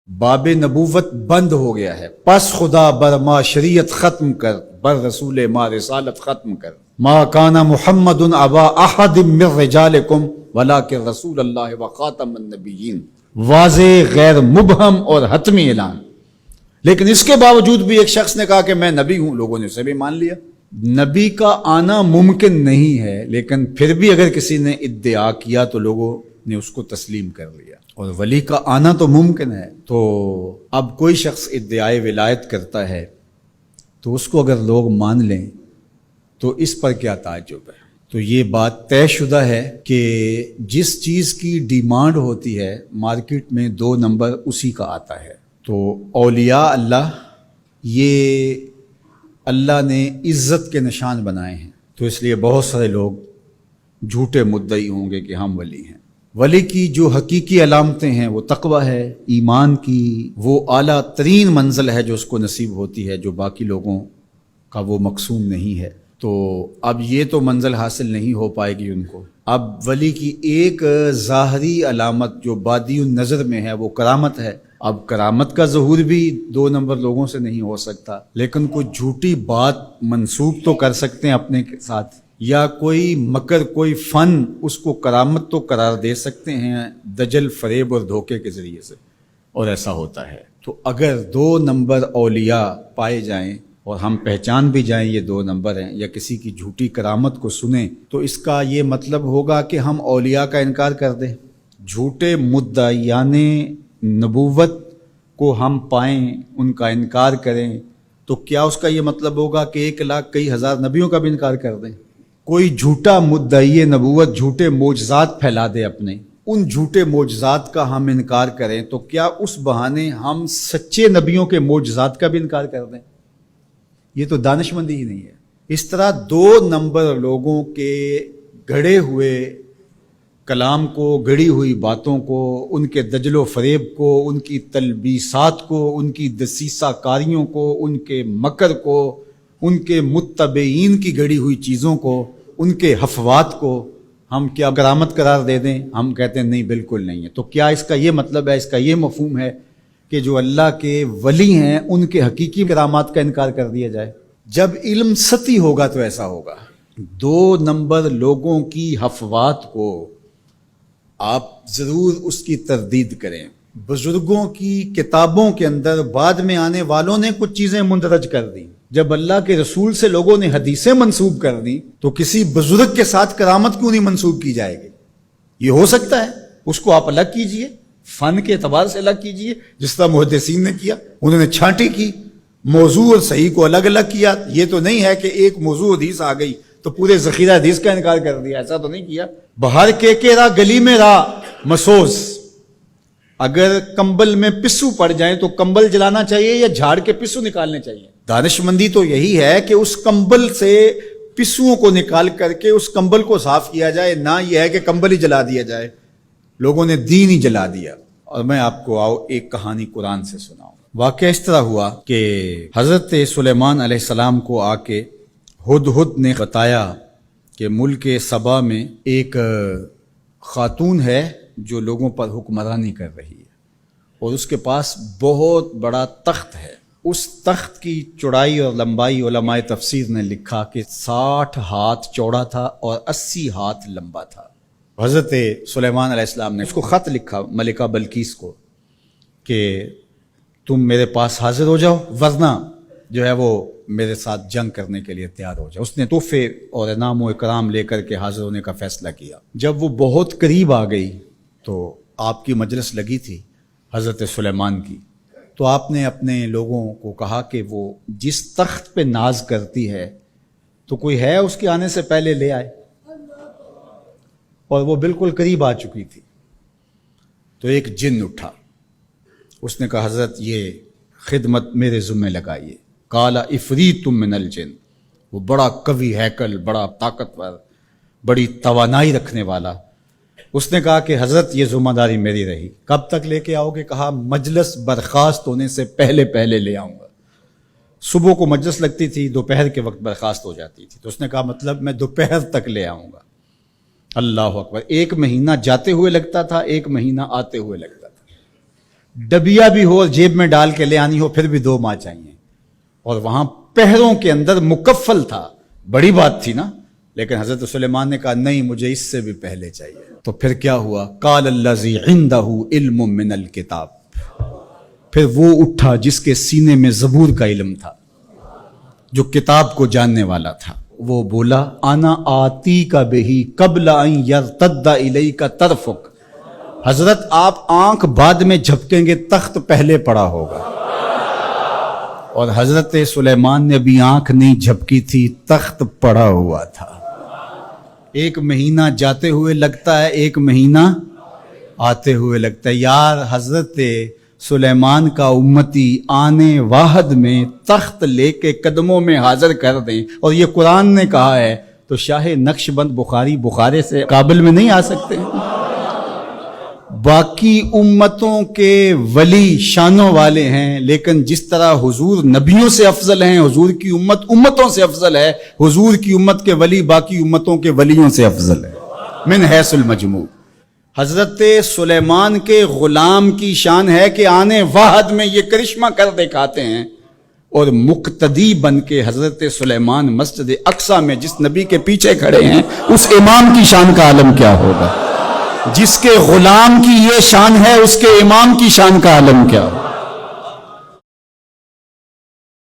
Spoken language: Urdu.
باب نبوت بند ہو گیا ہے، پس خدا بر ما شریعت ختم کر، بر رسول ما رسالت ختم کر۔ ما کان محمد ابا احد من رجالکم ولکن رسول اللہ وخاتم النبیین، واضح غیر مبہم اور حتمی اعلان۔ لیکن اس کے باوجود بھی ایک شخص نے کہا کہ میں نبی ہوں، لوگوں نے اسے بھی مان لیا۔ نبی کا آنا ممکن نہیں ہے، لیکن پھر بھی اگر کسی نے ادعا کیا تو لوگوں نے اس کو تسلیم کر لیا۔ اور ولی کا آنا تو ممکن ہے، تو اب کوئی شخص ادعائے ولایت کرتا ہے تو اس کو اگر لوگ مان لیں تو اس پر کیا تعجب ہے؟ تو یہ بات طے شدہ ہے کہ جس چیز کی ڈیمانڈ ہوتی ہے مارکیٹ میں 2 نمبر اسی کا آتا ہے۔ تو اولیاء اللہ یہ اللہ نے عزت کے نشان بنائے ہیں، تو اس لیے بہت سارے لوگ جھوٹے مدعی ہوں گے کہ ہم ولی ہیں۔ ولی کی جو حقیقی علامتیں ہیں وہ تقوی ہے، ایمان کی وہ اعلیٰ ترین منزل ہے جو اس کو نصیب ہوتی ہے، جو باقی لوگوں کا وہ مقسوم نہیں ہے۔ تو اب یہ تو منزل حاصل نہیں ہو پائے گی ان کو۔ اب ولی کی ایک ظاہری علامت جو بادی النظر میں ہے وہ کرامت ہے۔ اب کرامت کا ظہور بھی 2 نمبر لوگوں سے نہیں ہو سکتا، لیکن کوئی جھوٹی بات منسوب تو کر سکتے ہیں اپنے ساتھ، یا کوئی مکر، کوئی فن، اس کو کرامت تو قرار دے سکتے ہیں دجل، فریب اور دھوکے کے ذریعے سے، اور ایسا ہوتا ہے۔ تو اگر 2 نمبر اولیاء پائے جائیں اور ہم پہچان بھی جائیں یہ 2 نمبر ہیں، یا کسی کی جھوٹی کرامت کو سنیں، تو اس کا یہ مطلب ہوگا کہ ہم اولیاء کا انکار کر دیں۔ جھوٹے مدعیان نبوت کو ہم پائیں، ان کا انکار کریں، تو کیا اس کا یہ مطلب ہوگا کہ 1 لاکھ کئی ہزار نبیوں کا بھی انکار کر دیں؟ کوئی جھوٹا مدعی نبوت جھوٹے معجزات پھیلا دے اپنے، ان جھوٹے معجزات کا ہم انکار کریں، تو کیا اس بہانے ہم سچے نبیوں کے معجزات کا بھی انکار کر دیں؟ یہ تو دانش مندی ہی نہیں ہے۔ اس طرح 2 نمبر لوگوں کے گھڑے ہوئے کلام کو، گڑی ہوئی باتوں کو، ان کے دجل و فریب کو، ان کی تلبیسات کو، ان کی دسیسہ کاریوں کو، ان کے مکر کو، ان کے متبعین کی گڑی ہوئی چیزوں کو، ان کے حفوات کو ہم کیا کرامت قرار دے دیں؟ ہم کہتے ہیں نہیں، بالکل نہیں ہے۔ تو کیا اس کا یہ مطلب ہے، اس کا یہ مفہوم ہے کہ جو اللہ کے ولی ہیں ان کے حقیقی کرامات کا انکار کر دیا جائے؟ جب علم سطحی ہوگا تو ایسا ہوگا۔ 2 نمبر لوگوں کی حفوات کو آپ ضرور اس کی تردید کریں۔ بزرگوں کی کتابوں کے اندر بعد میں آنے والوں نے کچھ چیزیں مندرج کر دیں۔ جب اللہ کے رسول سے لوگوں نے حدیثیں منسوب کر دیں تو کسی بزرگ کے ساتھ کرامت کیوں نہیں منسوب کی جائے گی؟ یہ ہو سکتا ہے، اس کو آپ الگ کیجئے، فن کے اعتبار سے الگ کیجئے، جس طرح محدثین نے کیا، انہوں نے چھانٹی کی، موضوع اور صحیح کو الگ الگ کیا۔ یہ تو نہیں ہے کہ ایک موضوع حدیث آ گئی تو پورے ذخیرہ حدیث کا انکار کر دیا، ایسا تو نہیں کیا۔ بہار کے راہ گلی میں راہ مسوس، اگر کمبل میں پسو پڑ جائیں تو کمبل جلانا چاہیے یا جھاڑ کے پسو نکالنے چاہیے؟ دانش مندی تو یہی ہے کہ اس کمبل سے پسوؤں کو نکال کر کے اس کمبل کو صاف کیا جائے، نہ یہ ہے کہ کمبل ہی جلا دیا جائے۔ لوگوں نے دین ہی جلا دیا۔ اور میں آپ کو ایک کہانی قرآن سے سناؤں۔ واقعہ اس طرح ہوا کہ حضرت سلیمان علیہ السلام کو آ کے ہدہد نے بتایا کہ ملک سبا میں ایک خاتون ہے جو لوگوں پر حکمرانی کر رہی ہے، اور اس کے پاس بہت بڑا تخت ہے۔ اس تخت کی چوڑائی اور لمبائی علماء تفسیر نے لکھا کہ 60 ہاتھ چوڑا تھا اور 80 ہاتھ لمبا تھا۔ حضرت سلیمان علیہ السلام نے اس کو خط لکھا ملکہ بلقیس کو کہ تم میرے پاس حاضر ہو جاؤ، ورنہ جو ہے وہ میرے ساتھ جنگ کرنے کے لیے تیار ہو جاؤ۔ اس نے تحفے اور انعام و اکرام لے کر کے حاضر ہونے کا فیصلہ کیا۔ جب وہ بہت قریب آ گئی تو آپ کی مجلس لگی تھی حضرت سلیمان کی، تو آپ نے اپنے لوگوں کو کہا کہ وہ جس تخت پہ ناز کرتی ہے تو کوئی ہے اس کے آنے سے پہلے لے آئے، اور وہ بالکل قریب آ چکی تھی۔ تو ایک جن اٹھا، اس نے کہا حضرت یہ خدمت میرے ذمہ لگائیے۔ قال عفریت من الجن، وہ بڑا قوی ہیکل، بڑا طاقتور، بڑی توانائی رکھنے والا، اس نے کہا کہ حضرت یہ ذمہ داری میری رہی، کب تک لے کے آؤ گے؟ کہا مجلس برخاست ہونے سے پہلے لے آؤں گا۔ صبح کو مجلس لگتی تھی، دوپہر کے وقت برخاست ہو جاتی تھی، تو اس نے کہا مطلب میں دوپہر تک لے آؤں گا۔ اللہ اکبر! 1 مہینہ جاتے ہوئے لگتا تھا، 1 مہینہ آتے ہوئے لگتا تھا۔ ڈبیا بھی ہو اور جیب میں ڈال کے لے آنی ہو پھر بھی 2 ماہ چاہیے. اور وہاں پہروں کے اندر مکفل تھا. بڑی بات تھی نا. لیکن حضرت سلیمان نے کہا نہیں مجھے اس سے بھی پہلے چاہیے. تو پھر کیا ہوا؟ قال الذی عندہ علم من الکتاب. پھر وہ اٹھا جس کے سینے میں زبور کا علم تھا، جو کتاب کو جاننے والا تھا. وہ بولا انا آتی کا بہی قبل ان یرتد الیک طرفک. حضرت آپ آنکھ بعد میں جھپکیں گے، تخت پہلے پڑا ہوگا. اور حضرت سلیمان نے بھی آنکھ نہیں جھپکی تھی، تخت پڑا ہوا تھا. 1 مہینہ جاتے ہوئے لگتا ہے، 1 مہینہ آتے ہوئے لگتا ہے. یار حضرت سلیمان کا امتی آنے واحد میں تخت لے کے قدموں میں حاضر کر دیں، اور یہ قرآن نے کہا ہے تو شاہ نقش بند بخارے سے قابل میں نہیں آ سکتے. باقی امتوں کے ولی شانوں والے ہیں، لیکن جس طرح حضور نبیوں سے افضل ہیں، حضور کی امت امتوں سے افضل ہے، حضور کی امت کے ولی باقی امتوں کے ولیوں سے افضل ہے من حیث المجموع. حضرت سلیمان کے غلام کی شان ہے کہ آنے واحد میں یہ کرشمہ کر دکھاتے ہیں، اور مقتدی بن کے حضرت سلیمان مسجد اقصی میں جس نبی کے پیچھے کھڑے ہیں اس امام کی شان کا عالم کیا ہوگا؟ جس کے غلام کی یہ شان ہے اس کے امام کی شان کا عالم کیا ہوگا؟